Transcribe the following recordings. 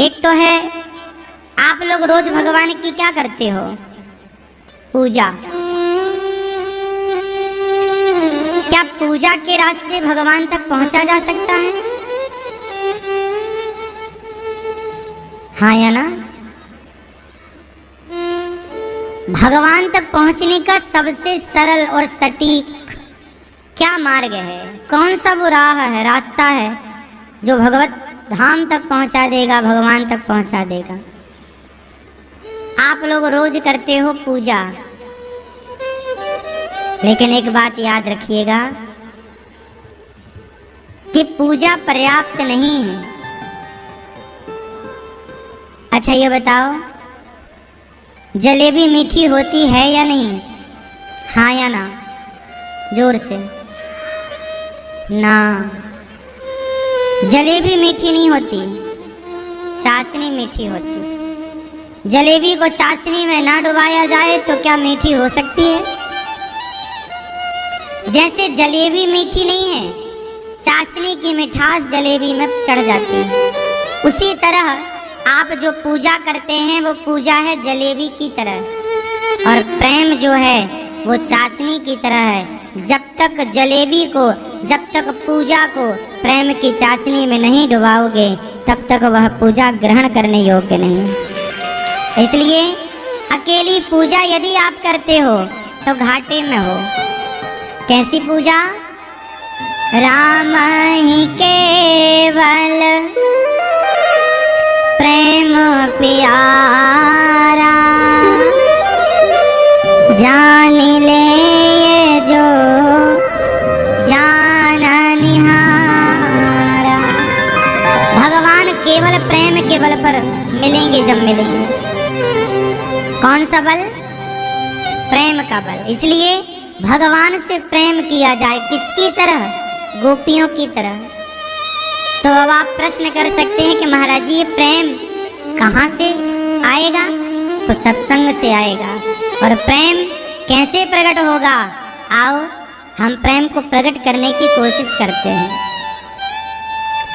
एक तो है आप लोग रोज भगवान की क्या करते हो? पूजा। क्या पूजा के रास्ते भगवान तक पहुंचा जा सकता है? हाँ या ना? भगवान तक पहुंचने का सबसे सरल और सटीक क्या मार्ग है? कौन सा वो राह है, रास्ता है जो भगवत धाम तक पहुंचा देगा, भगवान तक पहुंचा देगा? आप लोग रोज करते हो पूजा, लेकिन एक बात याद रखिएगा कि पूजा पर्याप्त नहीं है। अच्छा ये बताओ, जलेबी मीठी होती है या नहीं? हाँ या ना? जोर से ना। जलेबी मीठी नहीं होती, चाशनी मीठी होती। जलेबी को चाशनी में ना डुबाया जाए तो क्या मीठी हो सकती है? जैसे जलेबी मीठी नहीं है, चाशनी की मिठास जलेबी में चढ़ जाती है, उसी तरह आप जो पूजा करते हैं वो पूजा है जलेबी की तरह, और प्रेम जो है वो चाशनी की तरह है। जब तक जलेबी को, जब तक पूजा को प्रेम की चाशनी में नहीं डुबाओगे, तब तक वह पूजा ग्रहण करने योग्य नहीं है। इसलिए अकेली पूजा यदि आप करते हो तो घाटे में हो। कैसी पूजा? राम ही केवल प्रेम प्यारा, जान ले ये जो जान निहारा। भगवान केवल प्रेम के बल पर मिलेंगे। जब मिलेंगे कौन सा बल? प्रेम का बल। इसलिए भगवान से प्रेम किया जाए, किसकी तरह? गोपियों की तरह। तो अब आप प्रश्न कर सकते हैं कि महाराज जी ये प्रेम कहाँ से आएगा? तो सत्संग से आएगा। और प्रेम कैसे प्रकट होगा? आओ हम प्रेम को प्रकट करने की कोशिश करते हैं।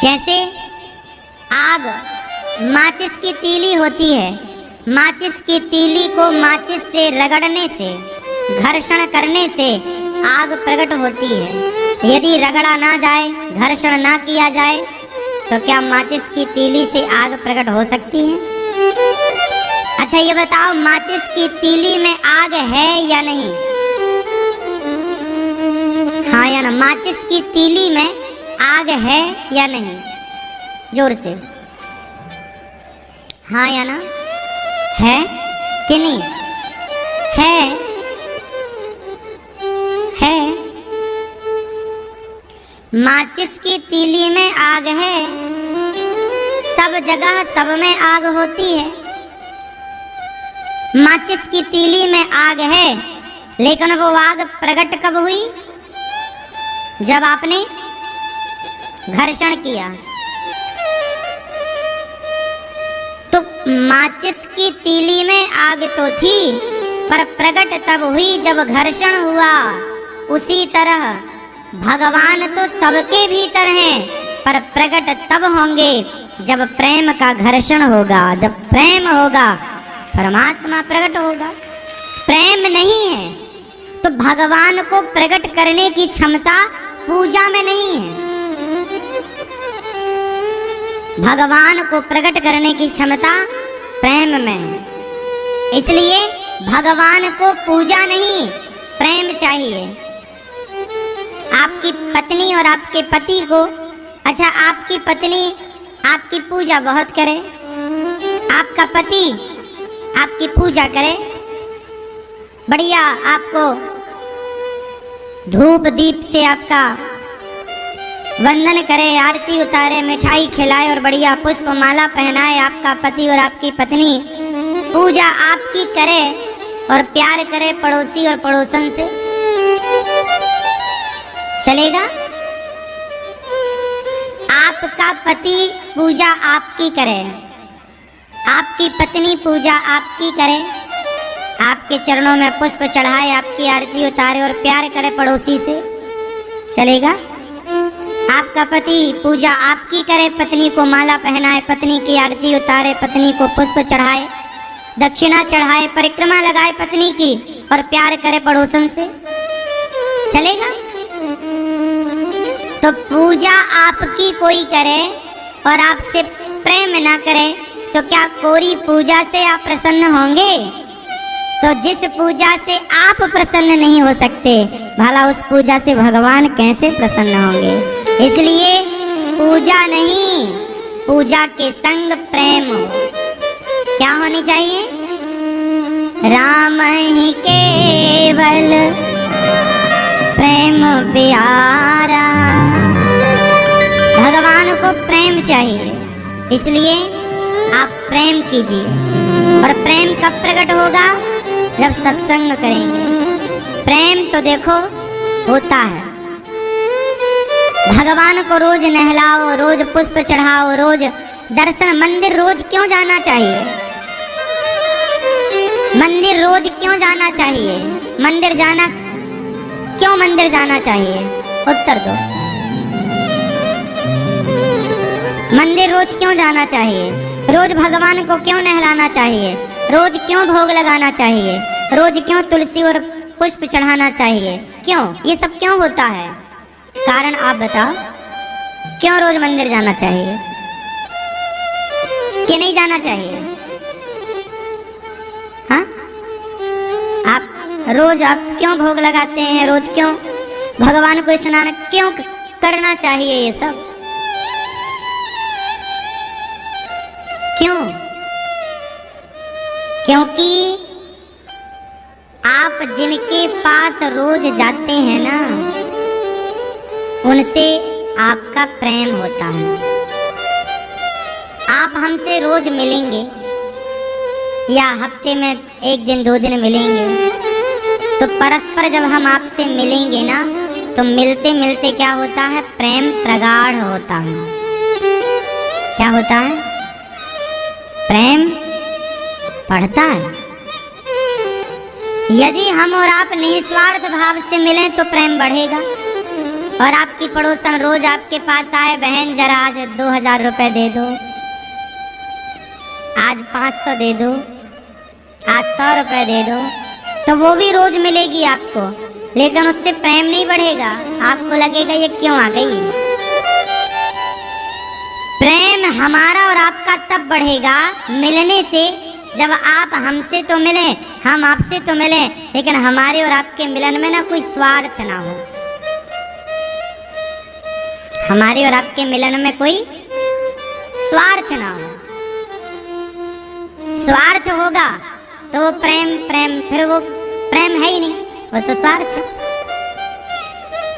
जैसे आग, माचिस की तीली होती है, माचिस की तीली को माचिस से रगड़ने से, घर्षण करने से आग प्रकट होती है। यदि रगड़ा ना जाए, घर्षण ना किया जाए, तो क्या माचिस की तीली से आग प्रकट हो सकती है? अच्छा ये बताओ, माचिस की तीली में आग है या नहीं? हाँ या ना? माचिस की तीली में आग है या नहीं? जोर से हाँ या ना? है कि नहीं? है। माचिस की तीली में आग है। सब जगह सब में आग होती है। माचिस की तीली में आग है, लेकिन वो आग प्रकट कब हुई? जब आपने घर्षण किया। तो माचिस की तीली में आग तो थी, पर प्रकट तब हुई जब घर्षण हुआ। उसी तरह भगवान तो सबके भीतर हैं, पर प्रकट तब होंगे जब प्रेम का घर्षण होगा। जब प्रेम होगा परमात्मा प्रकट होगा। प्रेम नहीं है तो भगवान को प्रकट करने की क्षमता पूजा में नहीं है। भगवान को प्रकट करने की क्षमता प्रेम में है। इसलिए भगवान को पूजा नहीं, प्रेम चाहिए। आपकी पत्नी और आपके पति को, अच्छा आपकी पत्नी आपकी पूजा बहुत करे, आपका पति आपकी पूजा करे, बढ़िया आपको धूप दीप से आपका वंदन करे, आरती उतारे, मिठाई खिलाए और बढ़िया पुष्प माला पहनाए, आपका पति और आपकी पत्नी पूजा आपकी करे और प्यार करे पड़ोसी और पड़ोसन से, चलेगा? आपका पति पूजा आपकी करे, आपकी पत्नी पूजा आपकी करे, आपके चरणों में पुष्प चढ़ाए, आपकी आरती उतारे और प्यार करे पड़ोसी से, चलेगा? आपका पति पूजा आपकी करे, पत्नी को माला पहनाए, पत्नी की आरती उतारे, पत्नी को पुष्प चढ़ाए, दक्षिणा चढ़ाए, परिक्रमा लगाए पत्नी की और प्यार करे पड़ोसन से, चलेगा? तो पूजा आपकी कोई करे और आपसे प्रेम ना करे तो क्या कोरी पूजा से आप प्रसन्न होंगे? तो जिस पूजा से आप प्रसन्न नहीं हो सकते, भला उस पूजा से भगवान कैसे प्रसन्न होंगे? इसलिए पूजा नहीं, पूजा के संग प्रेम हो। क्या होनी चाहिए? राम ही केवल प्रेम प्यारा। भगवान को प्रेम चाहिए, इसलिए आप प्रेम कीजिए। और प्रेम कब प्रकट होगा? जब सत्संग करेंगे। प्रेम तो देखो होता है, भगवान को रोज नहलाओ, रोज पुष्प चढ़ाओ, रोज दर्शन, मंदिर रोज क्यों जाना चाहिए? मंदिर रोज क्यों जाना चाहिए? मंदिर जाना क्यों मंदिर जाना चाहिए? उत्तर दो। मंदिर रोज क्यों जाना चाहिए? रोज भगवान को क्यों नहलाना चाहिए? रोज क्यों भोग लगाना चाहिए? रोज क्यों तुलसी और पुष्प चढ़ाना चाहिए? क्यों? ये सब क्यों होता है? कारण आप बताओ, क्यों रोज मंदिर जाना चाहिए कि नहीं जाना चाहिए? हाँ, आप क्यों भोग लगाते हैं? रोज क्यों भगवान को स्नान क्यों करना चाहिए? ये सब क्यों? क्योंकि आप जिनके पास रोज जाते हैं ना, उनसे आपका प्रेम होता है। आप हमसे रोज मिलेंगे या हफ्ते में एक दिन दो दिन मिलेंगे, तो परस्पर जब हम आपसे मिलेंगे ना, तो मिलते मिलते क्या होता है? प्रेम प्रगाढ़ होता है। क्या होता है? प्रेम बढ़ता है। यदि हम और आप निस्वार्थ भाव से मिलें तो प्रेम बढ़ेगा। और आपकी पड़ोसन रोज आपके पास आए, बहन जरा आज 2000 रुपए दे दो, आज 500 दे दो, आज 100 रुपए दे दो, तो वो भी रोज मिलेगी आपको, लेकिन उससे प्रेम नहीं बढ़ेगा। आपको लगेगा ये क्यों आ गई। प्रेम हमारा और आपका तब बढ़ेगा मिलने से, जब आप हमसे तो मिले, हम आपसे तो मिले, लेकिन हमारे और आपके मिलन में ना कोई स्वार्थ ना हो। हमारे और आपके मिलन में कोई स्वार्थ ना हो। स्वार्थ होगा तो वो प्रेम फिर वो प्रेम है ही नहीं, वो तो स्वार्थ है।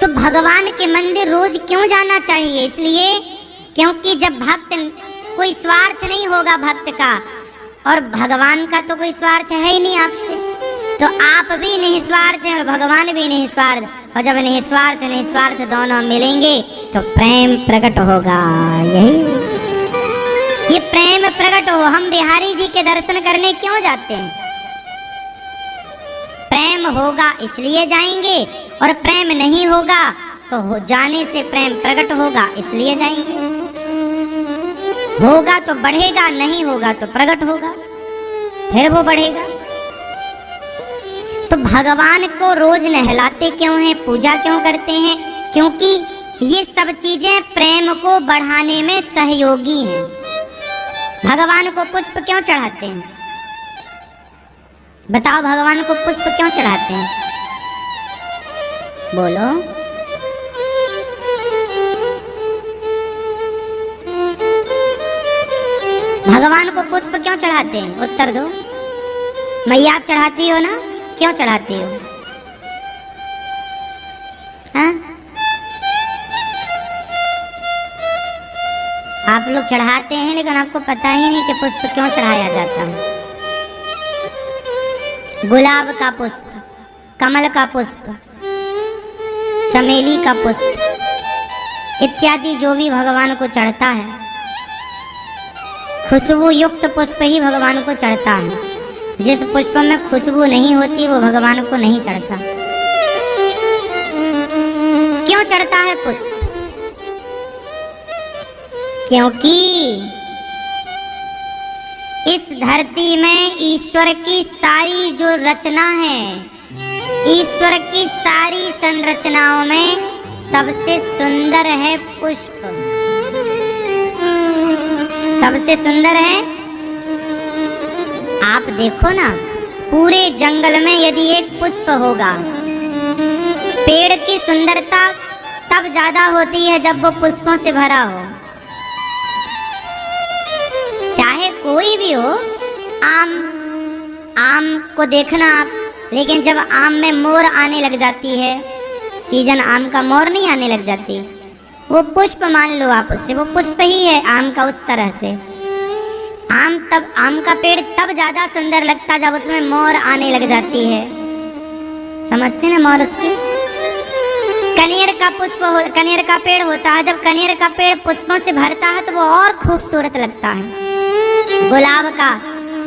तो भगवान के मंदिर रोज क्यों जाना चाहिए? इसलिए क्योंकि जब भक्त, कोई स्वार्थ नहीं होगा भक्त का, और भगवान का तो कोई स्वार्थ है ही नहीं आपसे, तो आप भी निस्वार्थ हैं और भगवान भी निस्वार्थ। और जब निस्वार्थ दोनों मिलेंगे तो प्रेम प्रकट होगा। यही ये प्रेम प्रकट हो। हम बिहारी जी के दर्शन करने क्यों जाते हैं? प्रेम होगा इसलिए जाएंगे, और प्रेम नहीं होगा तो जाने से प्रेम प्रकट होगा इसलिए जाएंगे। होगा तो बढ़ेगा, नहीं होगा तो प्रकट होगा, फिर वो बढ़ेगा। तो भगवान को रोज नहलाते क्यों हैं? पूजा क्यों करते हैं? क्योंकि ये सब चीजें प्रेम को बढ़ाने में सहयोगी हैं। भगवान को पुष्प क्यों चढ़ाते हैं? बताओ, भगवान को पुष्प क्यों चढ़ाते हैं? बोलो। भगवान को पुष्प क्यों चढ़ाते हैं? उत्तर दो। मैया आप चढ़ाती हो ना, क्यों चढ़ाती हो? हाँ? आप लोग चढ़ाते हैं, लेकिन आपको पता ही नहीं कि पुष्प क्यों चढ़ाया जाता है। गुलाब का पुष्प, कमल का पुष्प, चमेली का पुष्प इत्यादि जो भी भगवान को चढ़ता है, खुशबू युक्त पुष्प ही भगवान को चढ़ता है। जिस पुष्प में खुशबू नहीं होती वो भगवान को नहीं चढ़ता। क्यों चढ़ता है पुष्प? क्योंकि इस धरती में ईश्वर की सारी जो रचना है, ईश्वर की सारी संरचनाओं में सबसे सुंदर है पुष्प। सबसे सुंदर है। आप देखो ना, पूरे जंगल में यदि एक पुष्प होगा, पेड़ की सुंदरता तब ज्यादा होती है जब वो पुष्पों से भरा हो। चाहे कोई भी हो, आम को देखना आप, लेकिन जब आम में मोर आने लग जाती है, सीजन आम का मोर नहीं आने लग जाती, वो पुष्प मान लो आप उससे, वो पुष्प ही है आम का। उस तरह से आम का पेड़ तब ज्यादा सुंदर लगता जब उसमें मोर आने लग जाती है। समझते ना मोर उसके? कनेर का पेड़ होता है, जब कनेर का पेड़ पुष्पों से भरता है तो वो और खूबसूरत लगता है।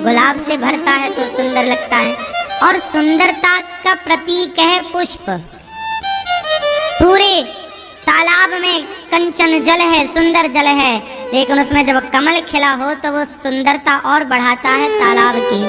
गुलाब से भरता है तो सुंदर लगता है। और सुंदरता का प्रतीक है पुष्प। पूरे तालाब में कंचन जल है, सुंदर जल है, लेकिन उसमें जब कमल खिला हो तो वो सुंदरता और बढ़ाता है तालाब की।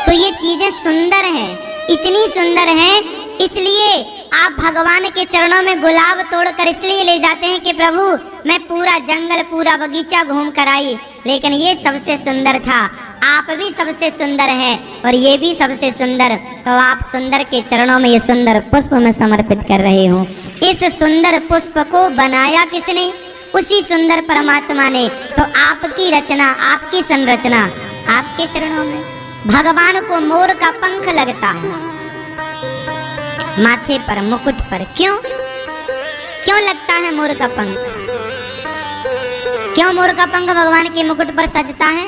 तो ये चीजें सुंदर हैं, इतनी सुंदर हैं, इसलिए आप भगवान के चरणों में गुलाब तोड़कर इसलिए ले जाते हैं कि प्रभु मैं पूरा जंगल, पूरा बगीचा घूम कर आई, लेकिन ये सबसे सुंदर था। आप भी सबसे सुंदर हैं और ये भी सबसे सुंदर, तो आप सुंदर के चरणों में ये सुंदर पुष्प मैं समर्पित कर रही हूँ। इस सुंदर पुष्प को बनाया किसने? उसी सुंदर परमात्मा ने। तो आपकी रचना, आपकी संरचना आपके चरणों में। भगवान को मोर का पंख लगता है माथे पर, मुकुट पर। क्यों लगता है मोर का पंख? क्यों मोर का पंख भगवान के मुकुट पर सजता है?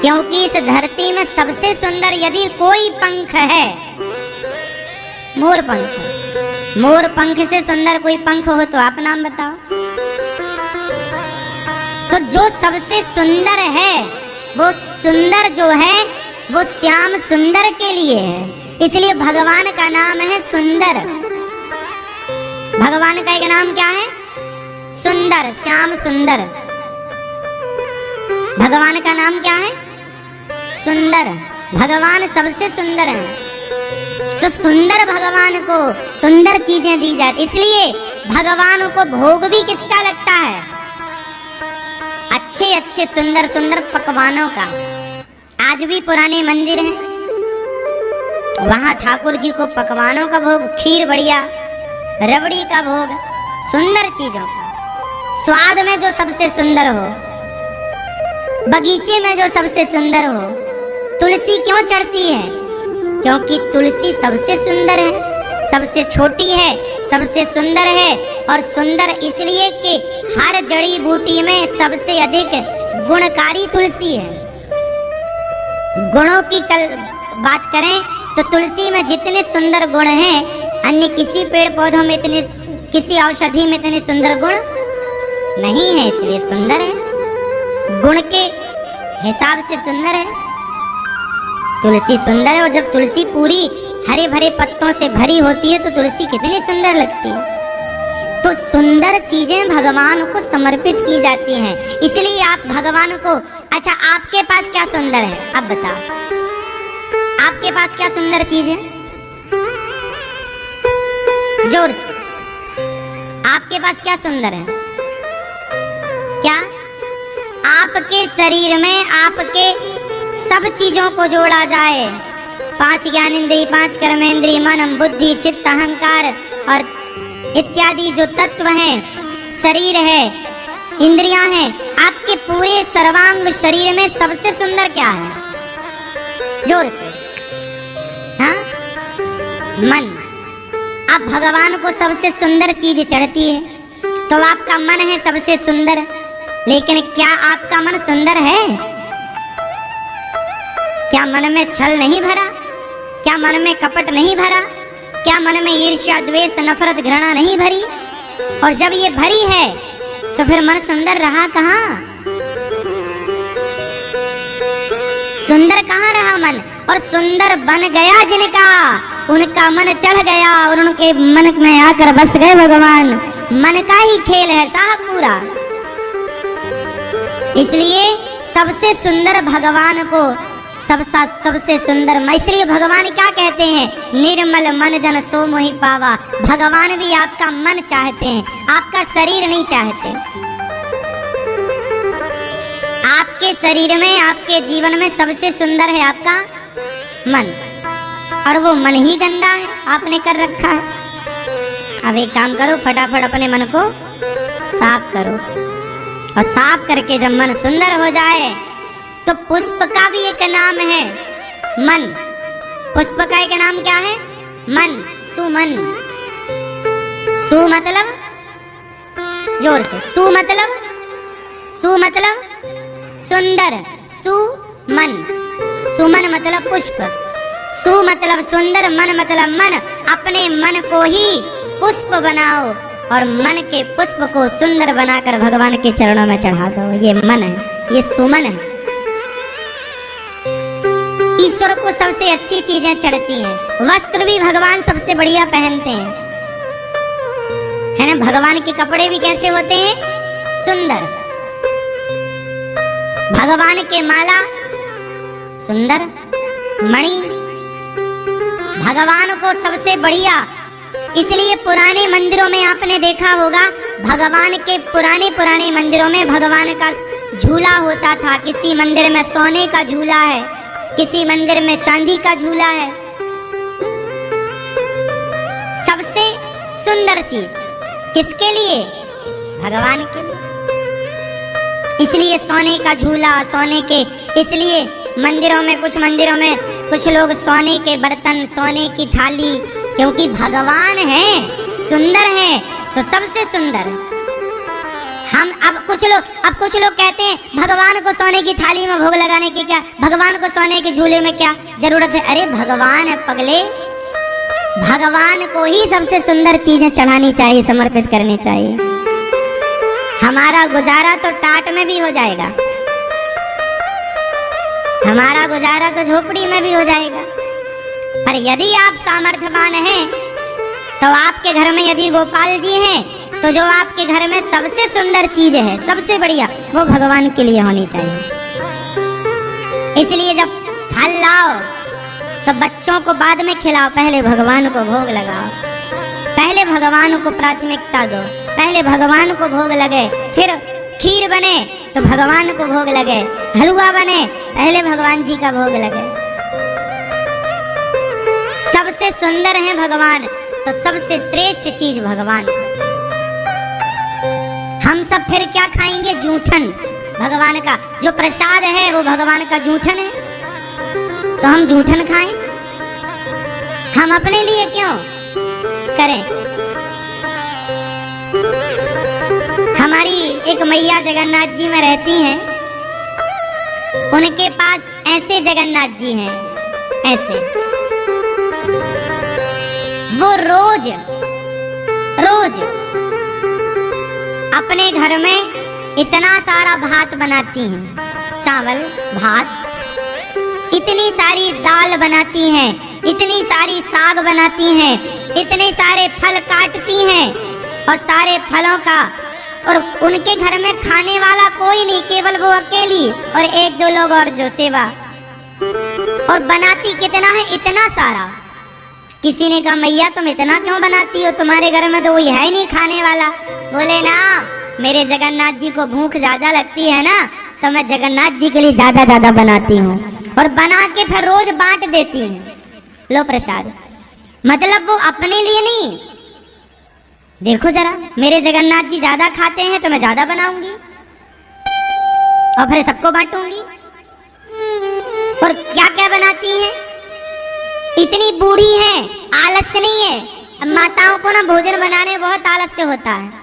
क्योंकि इस धरती में सबसे सुंदर यदि कोई पंख है, मोर पंख। मोर पंख से सुंदर कोई पंख हो तो आप नाम बताओ। तो जो सबसे सुंदर है, वो सुंदर जो है वो श्याम सुंदर के लिए है, इसलिए भगवान का नाम है सुंदर। भगवान का एक नाम क्या है? सुंदर, श्याम सुंदर। भगवान का नाम क्या है? सुंदर। भगवान सबसे सुंदर है, तो सुंदर भगवान को सुंदर चीजें दी जाती, इसलिए भगवान को भोग भी किसका लगता है? अच्छे अच्छे सुंदर सुंदर पकवानों का। आज भी पुराने मंदिर हैं, वहां ठाकुर जी को पकवानों का भोग, खीर बढ़िया, रबड़ी का भोग, सुंदर चीजों का। स्वाद में जो सबसे सुंदर हो, बगीचे में जो सबसे सुंदर हो। तुलसी क्यों चढ़ती है? क्योंकि तुलसी सबसे सुंदर है, सबसे छोटी है, सबसे सुंदर है। और सुंदर इसलिए कि हर जड़ी बूटी में सबसे अधिक गुणकारी तुलसी है। गुणों की बात करें तो तुलसी में जितने सुंदर गुण हैं, अन्य किसी पेड़ पौधों में इतने, किसी औषधि में इतने सुंदर गुण नहीं है, इसलिए सुंदर है। गुण के हिसाब से सुंदर है, तुलसी सुंदर है। और जब तुलसी पूरी हरे भरे पत्तों से भरी होती है तो तुलसी कितनी सुंदर लगती है। तो सुंदर चीजें भगवान को समर्पित की जाती हैं, इसलिए आप भगवान को। अच्छा, आपके पास क्या सुंदर है? अब बताओ, आपके पास क्या सुंदर चीज है? जोर से, आपके पास क्या सुंदर है? क्या? आपके शरीर में आपके सब चीजों को जोड़ा जाए, 5 ज्ञानेंद्रिय, 5 कर्मेंद्रिय, मन, बुद्धि, चित्त, अहंकार और इत्यादि जो तत्व हैं, शरीर है, इंद्रियां हैं, आपके पूरे सर्वांग शरीर में सबसे सुंदर क्या है? जोर से, हाँ? मन। अब भगवान को सबसे सुंदर चीज चढ़ती है, तो आपका मन है सबसे सुंदर, लेकिन क्या आपका मन सुंदर है? क्या मन में छल नहीं भरा? क्या मन में कपट नहीं भरा? क्या मन में ईर्ष्या, द्वेष, नफरत, घृणा नहीं भरी? और जब ये भरी है तो फिर मन सुंदर रहा कहाँ? सुंदर कहाँ रहा मन? और सुंदर बन गया जिनका, उनका मन चढ़ गया और उनके मन में आकर बस गए भगवान। मन का ही खेल है साहब पूरा। इसलिए सबसे सुंदर भगवान को सबसे सुंदर इसलिए भगवान क्या कहते हैं, निर्मल मन जन सो मोहि पावा। भगवान भी आपका मन चाहते हैं, आपका शरीर नहीं चाहते। आपके शरीर में, आपके जीवन में सबसे सुंदर है आपका मन, और वो मन ही गंदा है, आपने कर रखा है। अब एक काम करो, फटाफट अपने मन को साफ करो, और साफ करके जब मन सुंदर हो जाए तो पुष्प का भी एक नाम है मन। पुष्प का एक नाम क्या है? मन, सुमन। सु मतलब, जोर से, सु मतलब सुंदर, सुमन। सुमन मतलब पुष्प, सु मतलब सुंदर, मन मतलब मन। अपने मन को ही पुष्प बनाओ और मन के पुष्प को सुंदर बनाकर भगवान के चरणों में चढ़ा दो। ये मन है, ये सुमन है। ईश्वर को सबसे अच्छी चीजें चढ़ती हैं। वस्त्र भी भगवान सबसे बढ़िया पहनते हैं, है ना। भगवान के कपड़े भी कैसे होते हैं? सुंदर। भगवान के माला सुंदर, मणि भगवान को सबसे बढ़िया। इसलिए पुराने मंदिरों में आपने देखा होगा, भगवान के पुराने मंदिरों में भगवान का झूला होता था। किसी मंदिर में सोने का झूला है, किसी मंदिर में चांदी का झूला है। सबसे सुंदर चीज किसके लिए? भगवान के लिए। इसलिए सोने का झूला, सोने के, इसलिए मंदिरों में, कुछ मंदिरों में कुछ लोग सोने के बर्तन, सोने की थाली, क्योंकि भगवान है, सुंदर है तो सबसे सुंदर। हम अब कुछ लोग कहते हैं भगवान को सोने की थाली में भोग लगाने की क्या, भगवान को सोने के झूले में क्या जरूरत है? अरे भगवान है पगले, भगवान को ही सबसे सुंदर चीजें चढ़ानी चाहिए, समर्पित करनी चाहिए। हमारा गुजारा तो टाट में भी हो जाएगा, हमारा गुजारा तो झोपड़ी में भी हो जाएगा। पर यदि आप सामर्थ्यवान हैं तो आपके घर में यदि गोपाल जी हैं तो जो आपके घर में सबसे सुंदर चीज है, सबसे बढ़िया, वो भगवान के लिए होनी चाहिए। इसलिए जब फल लाओ तो बच्चों को बाद में खिलाओ, पहले भगवान को भोग लगाओ। पहले भगवान को प्राथमिकता दो, पहले भगवान को भोग लगे, फिर खीर बने तो भगवान को भोग लगे, हलवा बने पहले भगवान जी का भोग लगे। सबसे सुंदर है भगवान, तो सबसे श्रेष्ठ चीज भगवान। हम सब फिर क्या खाएंगे? जूठन। भगवान का जो प्रसाद है वो भगवान का जूठन है, तो हम जूठन खाएं। हम अपने लिए क्यों करें? हमारी एक मैया जगन्नाथ जी में रहती हैं, उनके पास ऐसे जगन्नाथ जी हैं, ऐसे। वो रोज अपने घर में इतना सारा भात बनाती हैं, चावल भात, इतनी सारी दाल बनाती हैं, इतनी सारी साग बनाती हैं, इतने सारे फल काटती हैं, और सारे फलों का, और उनके घर में खाने वाला कोई नहीं, केवल वो अकेली और एक दो लोग और जो सेवा। और बनाती कितना है? इतना सारा। किसी ने कहा मैया तुम इतना क्यों बनाती हो, तुम्हारे घर में तो कोई है ही नहीं खाने वाला। बोले ना, मेरे जगन्नाथ जी को भूख ज्यादा लगती है ना, तो मैं जगन्नाथ जी के लिए ज्यादा बनाती हूँ, और बना के फिर रोज बांट देती हूँ। लो प्रसाद। मतलब वो अपने लिए नहीं, देखो जरा, मेरे जगन्नाथ जी ज्यादा खाते हैं तो मैं ज्यादा बनाऊंगी और फिर सबको बांटूंगी। और क्या क्या बनाती हैं? इतनी बूढ़ी है, आलस्य नहीं है। अब माताओं को ना भोजन बनाने में बहुत आलस्य होता है,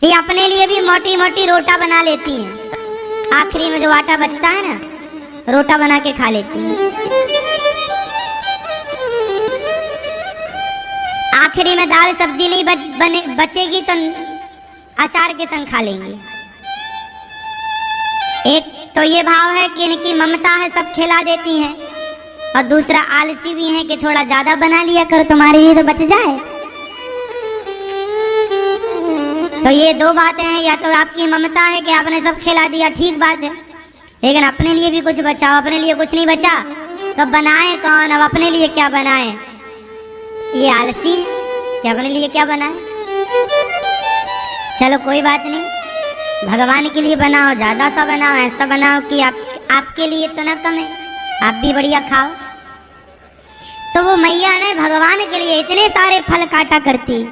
ये अपने लिए भी मोटी मोटी रोटा बना लेती हैं। आखिरी में जो आटा बचता है ना, रोटा बना के खा लेती हैं। आखिरी में दाल सब्जी नहीं बचेगी तो अचार के संग खा लेंगे। एक तो ये भाव है कि इनकी ममता है, सब खिला देती हैं, और दूसरा आलसी भी है कि थोड़ा ज्यादा बना लिया करो, तुम्हारे लिए तो बच जाए। तो ये दो बातें हैं, या तो आपकी ममता है कि आपने सब खिला दिया, ठीक बात है, लेकिन अपने लिए भी कुछ बचाओ। अपने लिए कुछ नहीं बचा तो बनाए कौन? अब अपने लिए क्या बनाए? ये आलसी है कि अपने लिए क्या बनाए। चलो कोई बात नहीं, भगवान के लिए बनाओ, ज्यादा सा बनाओ, ऐसा बनाओ कि आपके लिए तो ना कम है, आप भी बढ़िया खाओ। तो वो मैया ने भगवान के लिए इतने सारे फल काटा करती,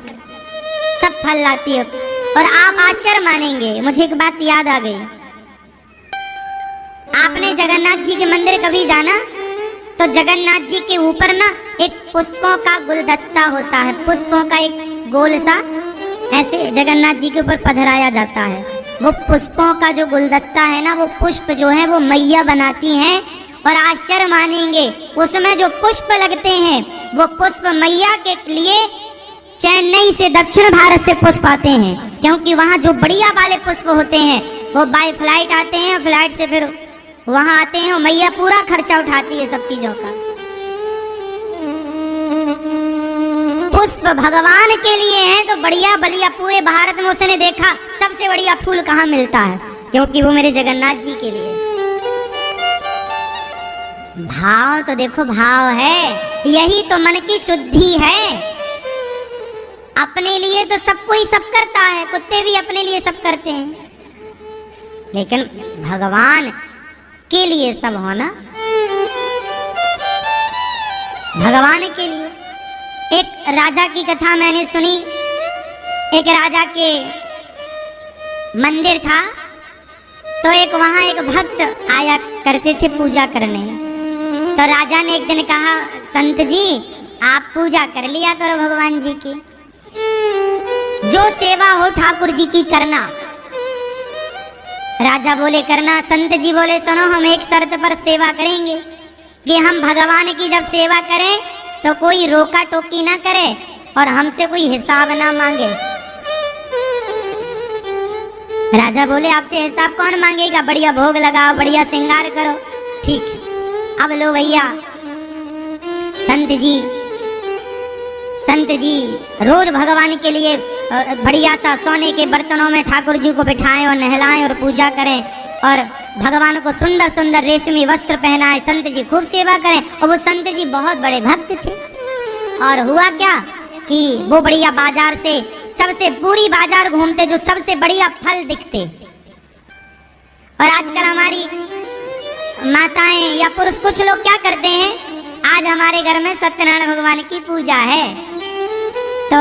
सब फल लाती है। और आप आश्चर्य मानेंगे, मुझे एक बात याद आ गई। आपने जगन्नाथ जी के मंदिर कभी जाना तो जगन्नाथ जी के ऊपर ना एक पुष्पों का गुलदस्ता होता है, पुष्पों का एक गोल सा ऐसे जगन्नाथ जी के ऊपर पधराया जाता है। वो पुष्पों का जो गुलदस्ता है ना, वो पुष्प जो है वो मैया बनाती हैं। और आश्चर्य मानेंगे, उसमें जो पुष्प लगते हैं वो पुष्प मैया के लिए चेन्नई से दक्षिण भारत से पुष्प आते हैं, क्योंकि वहाँ जो बढ़िया वाले पुष्प होते हैं वो बाय फ्लाइट आते हैं, फ्लाइट से फिर वहाँ आते हैं। मैया पूरा खर्चा उठाती है सब चीजों का। पुष्प भगवान के लिए हैं तो बढ़िया बढ़िया पूरे भारत में उसने देखा सबसे बढ़िया फूल कहाँ मिलता है, क्योंकि वो मेरे जगन्नाथ जी के लिए। भाव तो देखो, भाव है, यही तो मन की शुद्धि है। अपने लिए तो सब कोई सब करता है, कुत्ते भी अपने लिए सब करते हैं, लेकिन भगवान के लिए सब होना, भगवान के लिए। एक राजा की कथा मैंने सुनी। एक राजा के मंदिर था, तो एक वहां एक भक्त आया करते थे पूजा करने। तो राजा ने एक दिन कहा, संत जी आप पूजा कर लिया करो भगवान जी की, जो सेवा हो ठाकुर जी की करना। राजा बोले करना। संत जी बोले सुनो, हम एक शर्त पर सेवा करेंगे कि हम भगवान की जब सेवा करें तो कोई रोका टोकी ना करे और हमसे कोई हिसाब ना मांगे। राजा बोले आपसे हिसाब कौन मांगेगा, बढ़िया भोग लगाओ, बढ़िया श्रृंगार करो, ठीक है। अब लो भैया, संत जी रोज भगवान के लिए बढ़िया सा सोने के बर्तनों में ठाकुर जी को बिठाएं और नहलाएं और पूजा करें, और भगवान को सुंदर सुंदर रेशमी वस्त्र पहनाएं, संत जी खूब सेवा करें। और वो संत जी बहुत बड़े भक्त थे। और हुआ क्या कि वो बढ़िया बाजार से सबसे पूरी बाजार घूमते, जो सबसे बढ़िया फल दिखते। और आजकल हमारी माताएं या पुरुष कुछ लोग क्या करते हैं, आज हमारे घर में सत्यनारायण भगवान की पूजा है तो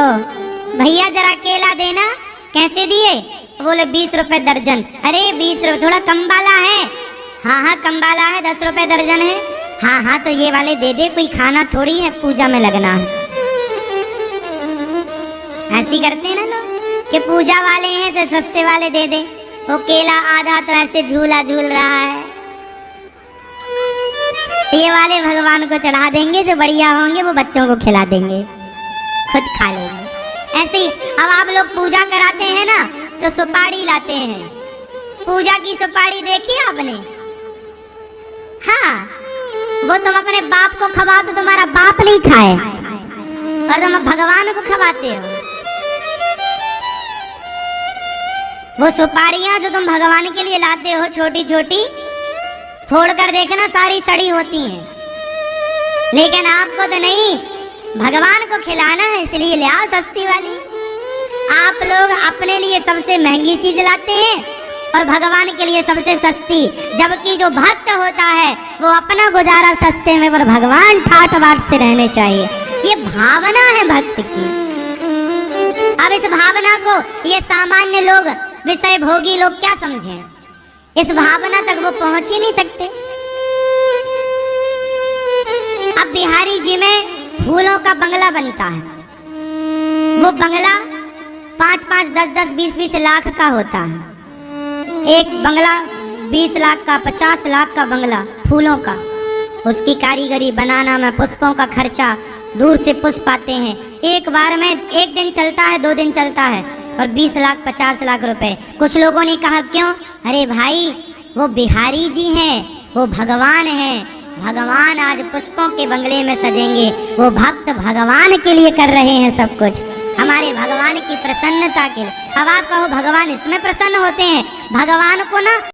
भैया जरा केला देना। कैसे दिए? बोले 20 रुपए दर्जन। अरे 20 रुपए थोड़ा कम वाला है? हाँ हाँ कम वाला है, 10 रुपए दर्जन है। हाँ हाँ तो ये वाले दे दे, कोई खाना थोड़ी है, पूजा में लगना है। ऐसी करते हैं ना लोग कि पूजा वाले हैं तो सस्ते वाले दे दे। वो केला आधा तो ऐसे झूला झूल रहा है, ये वाले भगवान को चढ़ा देंगे, जो बढ़िया होंगे वो बच्चों को खिला देंगे, खुद खा लेंगे। ऐसे ही अब आप लोग पूजा कराते हैं ना तो सुपारी लाते हैं। पूजा की सुपारी देखी आपने? हाँ, वो तुम अपने बाप को खवाओ तो तुम्हारा बाप नहीं खाए, और तुम भगवान को खवाते हो। वो सुपारियां जो तुम भगवान के लिए लाते हो छोटी छोटी, फोड़ कर देखना सारी सड़ी होती हैं, लेकिन आपको तो नहीं, भगवान को खिलाना है इसलिए ले आओ सस्ती वाली। आप लोग अपने लिए सबसे महंगी चीज लाते हैं और भगवान के लिए सबसे सस्ती, जबकि जो भक्त होता है वो अपना गुजारा सस्ते में, पर भगवान ठाट बाट से रहने चाहिए। ये भावना है भक्त की। अब इस भावना को ये सामान्य लोग, विषय भोगी लोग क्या समझें? इस भावना तक वो पहुंच ही नहीं सकते। अब बिहारी जी में फूलों का बंगला बनता है, वो बंगला 5-5, 10-10, 20-20 लाख का होता है। एक बंगला 20 लाख का, 50 लाख का बंगला फूलों का, उसकी कारीगरी बनाना में पुष्पों का खर्चा, दूर से पुष्प आते हैं, एक बार में 1 दिन चलता है, 2 दिन चलता है, और 20 लाख 50 लाख रुपए। कुछ लोगों ने कहा क्यों? अरे भाई वो बिहारी जी हैं, वो भगवान हैं, भगवान आज पुष्पों के बंगले में सजेंगे, वो भक्त भगवान के लिए कर रहे हैं सब कुछ। हमारे भगवान की प्रसन्नता के लिए। अब आप कहो भगवान इसमें प्रसन्न होते हैं? भगवान को ना